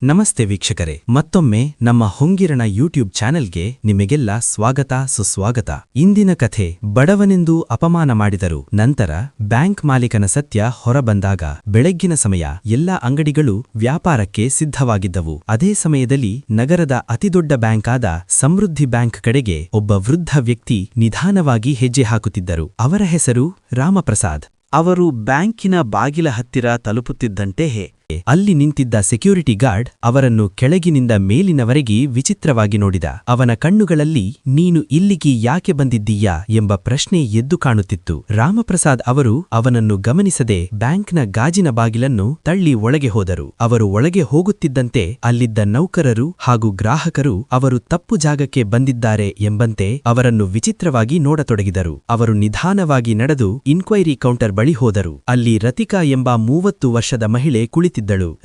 ನಮಸ್ತೆ ವೀಕ್ಷಕರೇ, ಮತ್ತೊಮ್ಮೆ ನಮ್ಮ ಹೊಂಗಿರಣ ಯೂಟ್ಯೂಬ್ ಚಾನೆಲ್ಗೆ ನಿಮಗೆಲ್ಲ ಸ್ವಾಗತ ಸುಸ್ವಾಗತ. ಇಂದಿನ ಕಥೆ ಬಡವನೆಂದು ಅಪಮಾನ ಮಾಡಿದರು. ನಂತರ ಬ್ಯಾಂಕ್ ಮಾಲೀಕನ ಸತ್ಯ ಹೊರಬಂದಾಗ ಬೆಳಗ್ಗಿನ ಸಮಯ ಎಲ್ಲಾ ಅಂಗಡಿಗಳು ವ್ಯಾಪಾರಕ್ಕೆ ಸಿದ್ಧವಾಗಿದ್ದವು. ಅದೇ ಸಮಯದಲ್ಲಿ ನಗರದ ಅತಿದೊಡ್ಡ ಬ್ಯಾಂಕ್ ಆದ ಸಮೃದ್ಧಿ ಬ್ಯಾಂಕ್ ಕಡೆಗೆ ಒಬ್ಬ ವೃದ್ಧ ವ್ಯಕ್ತಿ ನಿಧಾನವಾಗಿ ಹೆಜ್ಜೆ ಹಾಕುತ್ತಿದ್ದರು. ಅವರ ಹೆಸರು ರಾಮಪ್ರಸಾದ್. ಅವರು ಬ್ಯಾಂಕಿನ ಬಾಗಿಲ ಹತ್ತಿರ ತಲುಪುತ್ತಿದ್ದಂತೆ ಅಲ್ಲಿ ನಿಂತಿದ್ದ ಸೆಕ್ಯೂರಿಟಿ ಗಾರ್ಡ್ ಅವರನ್ನು ಕೆಳಗಿನಿಂದ ಮೇಲಿನವರೆಗೆ ವಿಚಿತ್ರವಾಗಿ ನೋಡಿದ. ಅವನ ಕಣ್ಣುಗಳಲ್ಲಿ ನೀನು ಇಲ್ಲಿಗೆ ಯಾಕೆ ಬಂದಿದ್ದೀಯಾ ಎಂಬ ಪ್ರಶ್ನೆ ಎದ್ದು ಕಾಣುತ್ತಿತ್ತು. ರಾಮಪ್ರಸಾದ್ ಅವರು ಅವನನ್ನು ಗಮನಿಸದೆ ಬ್ಯಾಂಕ್ನ ಗಾಜಿನ ಬಾಗಿಲನ್ನು ತಳ್ಳಿ ಒಳಗೆ ಹೋದರು. ಅವರು ಒಳಗೆ ಹೋಗುತ್ತಿದ್ದಂತೆ ಅಲ್ಲಿದ್ದ ನೌಕರರು ಹಾಗೂ ಗ್ರಾಹಕರು ಅವರು ತಪ್ಪು ಜಾಗಕ್ಕೆ ಬಂದಿದ್ದಾರೆ ಎಂಬಂತೆ ಅವರನ್ನು ವಿಚಿತ್ರವಾಗಿ ನೋಡತೊಡಗಿದರು. ಅವರು ನಿಧಾನವಾಗಿ ನಡೆದು ಇನ್ಕ್ವೈರಿ ಕೌಂಟರ್ ಬಳಿ ಹೋದರು. ಅಲ್ಲಿ ರತಿಕಾ ಎಂಬ 30 ವರ್ಷದ ಮಹಿಳೆ ಕುಳಿತಿದ್ದಳು.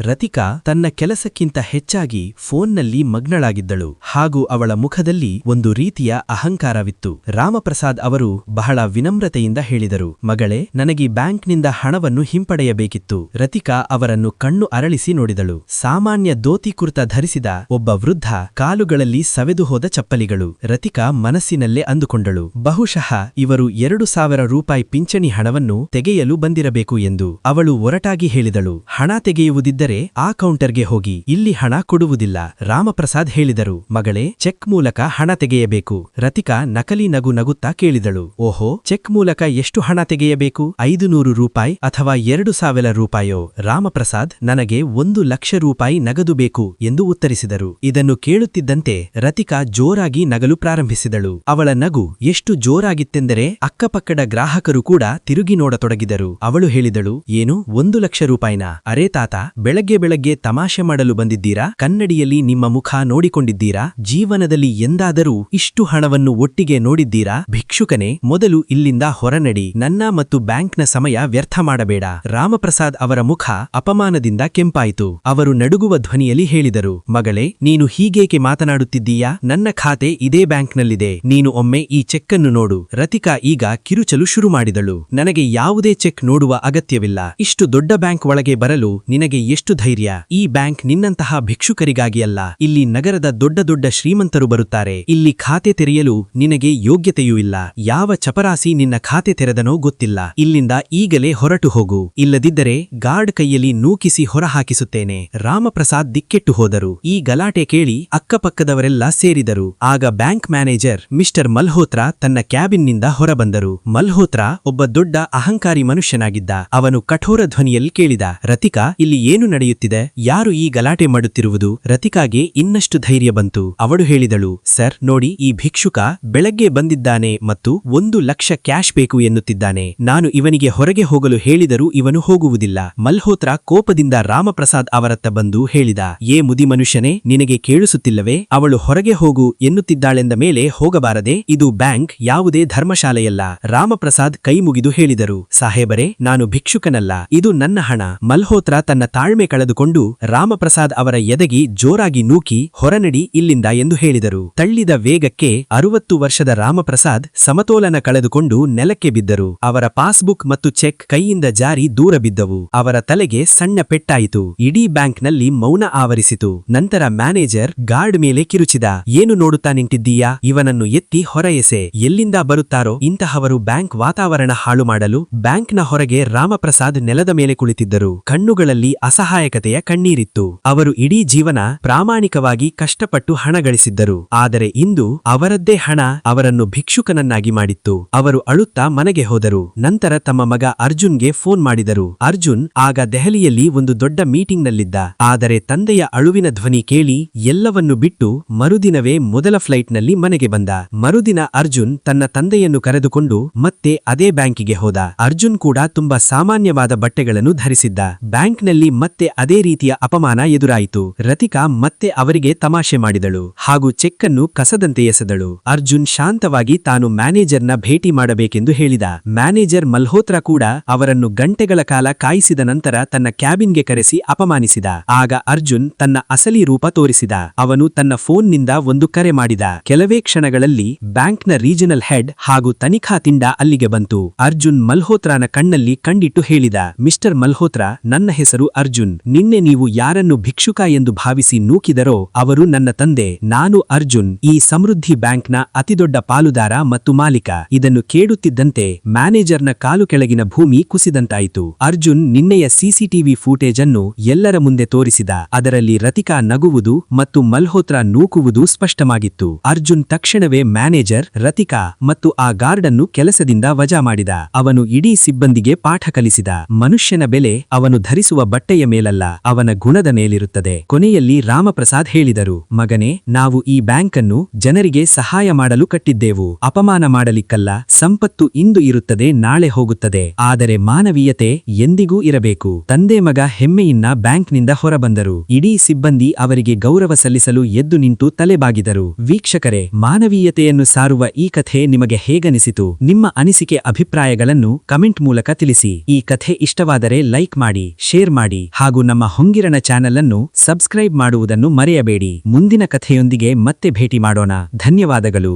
ರತಿಕಾ ತನ್ನ ಕೆಲಸಕ್ಕಿಂತ ಹೆಚ್ಚಾಗಿ ಫೋನ್ನಲ್ಲಿ ಮಗ್ನಳಾಗಿದ್ದಳು ಹಾಗೂ ಅವಳ ಮುಖದಲ್ಲಿ ಒಂದು ರೀತಿಯ ಅಹಂಕಾರವಿತ್ತು. ರಾಮಪ್ರಸಾದ್ ಅವರು ಬಹಳ ವಿನಮ್ರತೆಯಿಂದ ಹೇಳಿದರು, ಮಗಳೇ, ನನಗೆ ಬ್ಯಾಂಕ್ನಿಂದ ಹಣವನ್ನು ಹಿಂಪಡೆಯಬೇಕಿತ್ತು. ರತಿಕಾ ಅವರನ್ನು ಕಣ್ಣು ಅರಳಿಸಿ ನೋಡಿದಳು. ಸಾಮಾನ್ಯ ಧೋತಿ ಕುರ್ತ ಧರಿಸಿದ ಒಬ್ಬ ವೃದ್ಧ, ಕಾಲುಗಳಲ್ಲಿ ಸವೆದು ಹೋದ ಚಪ್ಪಲಿಗಳು. ರತಿಕಾ ಮನಸ್ಸಿನಲ್ಲೇ ಅಂದುಕೊಂಡಳು, ಬಹುಶಃ ಇವರು 2000 ರೂಪಾಯಿ ಪಿಂಚಣಿ ಹಣವನ್ನು ತೆಗೆಯಲು ಬಂದಿರಬೇಕು ಎಂದು. ಅವಳು ಒರಟಾಗಿ ಹೇಳಿದಳು, ಹಣ ತೆಗೆಯುವುದಿದ್ದರೆ ಆ ಕೌಂಟರ್ಗೆ ಹೋಗಿ, ಇಲ್ಲಿ ಹಣ ಕೊಡುವುದಿಲ್ಲ. ರಾಮಪ್ರಸಾದ್ ಹೇಳಿದರು, ಮಗಳೇ, ಚೆಕ್ ಮೂಲಕ ಹಣ ತೆಗೆಯಬೇಕು. ರತಿಕಾ ನಕಲಿ ನಗು ನಗುತ್ತಾ ಕೇಳಿದಳು, ಓಹೋ, ಚೆಕ್ ಮೂಲಕ ಎಷ್ಟು ಹಣ ತೆಗೆಯಬೇಕು? 500 ರೂಪಾಯಿ ಅಥವಾ 2000 ರೂಪಾಯೋ? ರಾಮಪ್ರಸಾದ್, ನನಗೆ 1 ಲಕ್ಷ ರೂಪಾಯಿ ನಗದು ಬೇಕು ಎಂದು ಉತ್ತರಿಸಿದರು. ಇದನ್ನು ಕೇಳುತ್ತಿದ್ದಂತೆ ರತಿಕಾ ಜೋರಾಗಿ ನಗಲು ಪ್ರಾರಂಭಿಸಿದಳು. ಅವಳ ನಗು ಎಷ್ಟು ಜೋರಾಗಿತ್ತೆಂದರೆ ಅಕ್ಕಪಕ್ಕದ ಗ್ರಾಹಕರು ಕೂಡ ತಿರುಗಿ ನೋಡತೊಡಗಿದರು. ಅವಳು ಹೇಳಿದಳು, ಏನು, 1 ಲಕ್ಷ ರೂಪಾಯಿನ? ಅರೇ ತಾತ, ಬೆಳಗ್ಗೆ ತಮಾಷೆ ಮಾಡಲು ಬಂದಿದ್ದೀರಾ? ಕನ್ನಡಿಯಲ್ಲಿ ನಿಮ್ಮ ಮುಖ ನೋಡಿಕೊಂಡಿದ್ದೀರಾ? ಜೀವನದಲ್ಲಿ ಎಂದಾದರೂ ಇಷ್ಟು ಹಣವನ್ನು ಒಟ್ಟಿಗೆ ನೋಡಿದ್ದೀರಾ? ಭಿಕ್ಷುಕನೇ, ಮೊದಲು ಇಲ್ಲಿಂದ ಹೊರನಡಿ. ನನ್ನ ಮತ್ತು ಬ್ಯಾಂಕ್ನ ಸಮಯ ವ್ಯರ್ಥ ಮಾಡಬೇಡ. ರಾಮಪ್ರಸಾದ್ ಅವರ ಮುಖ ಅಪಮಾನದಿಂದ ಕೆಂಪಾಯಿತು. ಅವರು ನಡುಗುವ ಧ್ವನಿಯಲ್ಲಿ ಹೇಳಿದರು, ಮಗಳೇ, ನೀನು ಹೀಗೇಕೆ ಮಾತನಾಡುತ್ತಿದ್ದೀಯಾ? ನನ್ನ ಖಾತೆ ಇದೇ ಬ್ಯಾಂಕ್ನಲ್ಲಿದೆ. ನೀನು ಒಮ್ಮೆ ಈ ಚೆಕ್ ಅನ್ನು ನೋಡು. ರತಿಕಾ ಈಗ ಕಿರುಚಲು ಶುರು ಮಾಡಿದಳು. ನನಗೆ ಯಾವುದೇ ಚೆಕ್ ನೋಡುವ ಅಗತ್ಯವಿಲ್ಲ. ಇಷ್ಟು ದೊಡ್ಡ ಬ್ಯಾಂಕ್ ಒಳಗೆ ಬರಲು ನಿನಗೆ ಎಷ್ಟು ಧೈರ್ಯ? ಈ ಬ್ಯಾಂಕ್ ನಿನ್ನಂತಹ ಭಿಕ್ಷುಕರಿಗಾಗಿ ಅಲ್ಲ. ಇಲ್ಲಿ ನಗರದ ದೊಡ್ಡ ಶ್ರೀಮಂತರು ಬರುತ್ತಾರೆ. ಇಲ್ಲಿ ಖಾತೆ ತೆರೆಯಲು ನಿನಗೆ ಯೋಗ್ಯತೆಯೂ ಇಲ್ಲ. ಯಾವ ಚಪರಾಸಿ ನಿನ್ನ ಖಾತೆ ತೆರೆದನೋ ಗೊತ್ತಿಲ್ಲ. ಇಲ್ಲಿಂದ ಈಗಲೇ ಹೊರಟು ಹೋಗು, ಇಲ್ಲದಿದ್ದರೆ ಗಾರ್ಡ್ ಕೈಯಲ್ಲಿ ನೂಕಿಸಿ ಹೊರಹಾಕಿಸುತ್ತೇನೆ. ರಾಮಪ್ರಸಾದ್ ದಿಕ್ಕೆಟ್ಟು ಹೋದರು. ಈ ಗಲಾಟೆ ಕೇಳಿ ಅಕ್ಕಪಕ್ಕದವರೆಲ್ಲ ಸೇರಿದರು. ಆಗ ಬ್ಯಾಂಕ್ ಮ್ಯಾನೇಜರ್ ಮಿಸ್ಟರ್ ಮಲ್ಹೋತ್ರಾ ತನ್ನ ಕ್ಯಾಬಿನ್ನಿಂದ ಹೊರಬಂದರು. ಮಲ್ಹೋತ್ರಾ ಒಬ್ಬ ದೊಡ್ಡ ಅಹಂಕಾರಿ ಮನುಷ್ಯನಾಗಿದ್ದ. ಅವನು ಕಠೋರ ಧ್ವನಿಯಲ್ಲಿ ಕೇಳಿದ, ರತಿಕಾ, ಇಲ್ಲಿ ಏನು ನಡೆಯುತ್ತಿದೆ? ಯಾರು ಈ ಗಲಾಟೆ ಮಾಡುತ್ತಿರುವುದು? ರತಿಕಾಗೆ ಇನ್ನಷ್ಟು ಧೈರ್ಯ ಬಂತು. ಅವಳು ಹೇಳಿದಳು, ಸರ್, ನೋಡಿ, ಈ ಭಿಕ್ಷುಕ ಬೆಳಗ್ಗೆ ಬಂದಿದ್ದಾನೆ ಮತ್ತು 1 ಲಕ್ಷ ಕ್ಯಾಶ್ ಬೇಕು ಎನ್ನುತ್ತಿದ್ದಾನೆ. ನಾನು ಇವನಿಗೆ ಹೊರಗೆ ಹೋಗಲು ಹೇಳಿದರೂ ಇವನು ಹೋಗುವುದಿಲ್ಲ. ಮಲ್ಹೋತ್ರಾ ಕೋಪದಿಂದ ರಾಮಪ್ರಸಾದ್ ಅವರತ್ತ ಬಂದು ಹೇಳಿದ, ಏ ಮುದಿ ಮನುಷ್ಯನೇ, ನಿನಗೆ ಕೇಳಿಸುತ್ತಿಲ್ಲವೇ? ಅವಳು ಹೊರಗೆ ಹೋಗು ಎನ್ನುತ್ತಿದ್ದಾಳೆಂದ ಮೇಲೆ ಹೋಗಬಾರದೆ? ಇದು ಬ್ಯಾಂಕ್, ಯಾವುದೇ ಧರ್ಮಶಾಲೆಯಲ್ಲ. ರಾಮಪ್ರಸಾದ್ ಕೈ ಮುಗಿದು ಹೇಳಿದರು, ಸಾಹೇಬರೇ, ನಾನು ಭಿಕ್ಷುಕನಲ್ಲ, ಇದು ನನ್ನ ಹಣ. ಮಲ್ಹೋತ್ರಾ ತನ್ನ ತಾಳ್ಮೆ ಕಳೆದುಕೊಂಡು ರಾಮಪ್ರಸಾದ್ ಅವರ ಎದೆಗೆ ಜೋರಾಗಿ ನೂಕಿ ಹೊರನಡಿ ಇಲ್ಲಿಂದ ಎಂದು ಹೇಳಿದರು. ತಳ್ಳಿದ ವೇಗಕ್ಕೆ 60 ವರ್ಷದ ರಾಮಪ್ರಸಾದ್ ಸಮತೋಲನ ಕಳೆದುಕೊಂಡು ನೆಲಕ್ಕೆ ಬಿದ್ದರು. ಅವರ ಪಾಸ್ಬುಕ್ ಮತ್ತು ಚೆಕ್ ಕೈಯಿಂದ ಜಾರಿ ದೂರ ಬಿದ್ದವು. ಅವರ ತಲೆಗೆ ಸಣ್ಣ ಪೆಟ್ಟಾಯಿತು. ಇಡೀ ಬ್ಯಾಂಕ್ನಲ್ಲಿ ಮೌನ ಆವರಿಸಿತು. ನಂತರ ಮ್ಯಾನೇಜರ್ ಗಾರ್ಡ್ ಮೇಲೆ ಕಿರುಚಿದ, ಏನು ನೋಡುತ್ತಾ ನಿಂತಿದ್ದೀಯಾ? ಇವನನ್ನು ಎತ್ತಿ ಹೊರ ಎಸೆ. ಎಲ್ಲಿಂದ ಬರುತ್ತಾರೋ ಇಂತಹವರು ಬ್ಯಾಂಕ್ ವಾತಾವರಣ ಹಾಳು ಮಾಡಲು? ಬ್ಯಾಂಕ್ನ ಹೊರಗೆ ರಾಮಪ್ರಸಾದ್ ನೆಲದ ಮೇಲೆ ಕುಳಿತಿದ್ದರು. ಕಣ್ಣುಗಳಲ್ಲಿ ಅಸಹಾಯಕತೆಯ ಕಣ್ಣೀರಿತ್ತು. ಅವರು ಇಡೀ ಜೀವನ ಪ್ರಾಮಾಣಿಕವಾಗಿ ಕಷ್ಟಪಟ್ಟು ಹಣ ಗಳಿಸಿದ್ದರು. ಆದರೆ ಇಂದು ಅವರದ್ದೇ ಹಣ ಅವರನ್ನು ಭಿಕ್ಷುಕನನ್ನಾಗಿ ಮಾಡಿತ್ತು. ಅವರು ಅಳುತ್ತಾ ಮನೆಗೆ ಹೋದರು. ನಂತರ ತಮ್ಮ ಮಗ ಅರ್ಜುನ್ಗೆ ಫೋನ್ ಮಾಡಿದರು. ಅರ್ಜುನ್ ಆಗ ದೆಹಲಿಯಲ್ಲಿ ಒಂದು ದೊಡ್ಡ ಮೀಟಿಂಗ್ನಲ್ಲಿದ್ದ. ಆದರೆ ತಂದೆಯ ಅಳುವಿನ ಧ್ವನಿ ಕೇಳಿ ಎಲ್ಲವನ್ನು ಬಿಟ್ಟು ಮರುದಿನವೇ ಮೊದಲ ಫ್ಲೈಟ್ನಲ್ಲಿ ಮನೆಗೆ ಬಂದ. ಮರುದಿನ ಅರ್ಜುನ್ ತನ್ನ ತಂದೆಯನ್ನು ಕರೆದುಕೊಂಡು ಮತ್ತೆ ಅದೇ ಬ್ಯಾಂಕಿಗೆ ಹೋದ. ಅರ್ಜುನ್ ಕೂಡ ತುಂಬಾ ಸಾಮಾನ್ಯವಾದ ಬಟ್ಟೆಗಳನ್ನು ಧರಿಸಿದ್ದ. ಬ್ಯಾಂಕ್ನಲ್ಲಿ ಮತ್ತೆ ಅದೇ ರೀತಿಯ ಅಪಮಾನ ಎದುರಾಯಿತು. ರತಿಕಾ ಮತ್ತೆ ಅವರಿಗೆ ತಮಾಷೆ ಮಾಡಿದಳು ಹಾಗೂ ಚೆಕ್ ಅನ್ನು ಕಸದಂತೆ ಎಸೆದಳು. ಅರ್ಜುನ್ ಶಾಂತವಾಗಿ ತಾನು ಮ್ಯಾನೇಜರ್ನ ಭೇಟಿ ಮಾಡಬೇಕೆಂದು ಹೇಳಿದ. ಮ್ಯಾನೇಜರ್ ಮಲ್ಹೋತ್ರಾ ಕೂಡ ಅವರನ್ನು ಗಂಟೆಗಳ ಕಾಲ ಕಾಯಿಸಿದ ನಂತರ ತನ್ನ ಕ್ಯಾಬಿನ್ಗೆ ಕರೆಸಿ ಅಪಮಾನಿಸಿದ. ಆಗ ಅರ್ಜುನ್ ತನ್ನ ಅಸಲಿ ರೂಪ ತೋರಿಸಿದ. ಅವನು ತನ್ನ ಫೋನ್ನಿಂದ ಒಂದು ಕರೆ ಮಾಡಿದ. ಕೆಲವೇ ಕ್ಷಣಗಳಲ್ಲಿ ಬ್ಯಾಂಕ್ನ ರೀಜನಲ್ ಹೆಡ್ ಹಾಗೂ ತನಿಖಾ ತಂಡ ಅಲ್ಲಿಗೆ ಬಂತು. ಅರ್ಜುನ್ ಮಲ್ಹೋತ್ರಾನ ಕಣ್ಣಲ್ಲಿ ಕಂಡಿಟ್ಟು ಹೇಳಿದ, ಮಿಸ್ಟರ್ ಮಲ್ಹೋತ್ರಾ, ನನ್ನ ಹೆಸರು ಹೆಸರು ಅರ್ಜುನ್. ನಿನ್ನೆ ನೀವು ಯಾರನ್ನು ಭಿಕ್ಷುಕ ಎಂದು ಭಾವಿಸಿ ನೂಕಿದರೋ ಅವರು ನನ್ನ ತಂದೆ. ನಾನು ಅರ್ಜುನ್, ಈ ಸಮೃದ್ಧಿ ಬ್ಯಾಂಕ್ನ ಅತಿದೊಡ್ಡ ಪಾಲುದಾರ ಮತ್ತು ಮಾಲೀಕ. ಇದನ್ನು ಕೇಳುತ್ತಿದ್ದಂತೆ ಮ್ಯಾನೇಜರ್ನ ಕಾಲು ಕೆಳಗಿನ ಭೂಮಿ ಕುಸಿದಂತಾಯಿತು. ಅರ್ಜುನ್ ನಿನ್ನೆಯ ಸಿಸಿಟಿವಿ ಫೂಟೇಜ್ ಅನ್ನು ಎಲ್ಲರ ಮುಂದೆ ತೋರಿಸಿದ. ಅದರಲ್ಲಿ ರತಿಕಾ ನಗುವುದು ಮತ್ತು ಮಲ್ಹೋತ್ರಾ ನೂಕುವುದು ಸ್ಪಷ್ಟವಾಗಿತ್ತು. ಅರ್ಜುನ್ ತಕ್ಷಣವೇ ಮ್ಯಾನೇಜರ್, ರತಿಕಾ ಮತ್ತು ಆ ಗಾರ್ಡ್ ಅನ್ನು ಕೆಲಸದಿಂದ ವಜಾ ಮಾಡಿದ. ಅವನು ಇಡೀ ಸಿಬ್ಬಂದಿಗೆ ಪಾಠ ಕಲಿಸಿದ. ಮನುಷ್ಯನ ಬೆಲೆ ಅವನು ಧರಿಸುವ ಬಟ್ಟೆಯ ಮೇಲಲ್ಲ, ಅವನ ಗುಣದ ಮೇಲಿರುತ್ತದೆ. ಕೊನೆಯಲ್ಲಿ ರಾಮಪ್ರಸಾದ್ ಹೇಳಿದರು, ಮಗನೇ, ನಾವು ಈ ಬ್ಯಾಂಕ್ ಅನ್ನು ಜನರಿಗೆ ಸಹಾಯ ಮಾಡಲು ಕಟ್ಟಿದ್ದೆವು, ಅಪಮಾನ ಮಾಡಲಿಕ್ಕಲ್ಲ. ಸಂಪತ್ತು ಇಂದು ಇರುತ್ತದೆ, ನಾಳೆ ಹೋಗುತ್ತದೆ, ಆದರೆ ಮಾನವೀಯತೆ ಎಂದಿಗೂ ಇರಬೇಕು. ತಂದೆ ಮಗ ಹೆಮ್ಮೆಯಿಂದ ಬ್ಯಾಂಕ್ನಿಂದ ಹೊರಬಂದರು. ಇಡೀ ಸಿಬ್ಬಂದಿ ಅವರಿಗೆ ಗೌರವ ಸಲ್ಲಿಸಲು ಎದ್ದು ನಿಂತು ತಲೆಬಾಗಿದರು. ವೀಕ್ಷಕರೇ, ಮಾನವೀಯತೆಯನ್ನು ಸಾರುವ ಈ ಕಥೆ ನಿಮಗೆ ಹೇಗನಿಸಿತು? ನಿಮ್ಮ ಅನಿಸಿಕೆ ಅಭಿಪ್ರಾಯಗಳನ್ನು ಕಮೆಂಟ್ ಮೂಲಕ ತಿಳಿಸಿ. ಈ ಕಥೆ ಇಷ್ಟವಾದರೆ ಲೈಕ್ ಮಾಡಿ, ಶೇರ್ ಮಾಡಿ ಹಾಗೂ ನಮ್ಮ ಹೊಂಗಿರಣ ಚಾನೆಲ್ ಅನ್ನು ಸಬ್ಸ್ಕ್ರೈಬ್ ಮಾಡುವುದನ್ನು ಮರೆಯಬೇಡಿ. ಮುಂದಿನ ಕಥೆಯೊಂದಿಗೆ ಮತ್ತೆ ಭೇಟಿ ಮಾಡೋಣ. ಧನ್ಯವಾದಗಳು.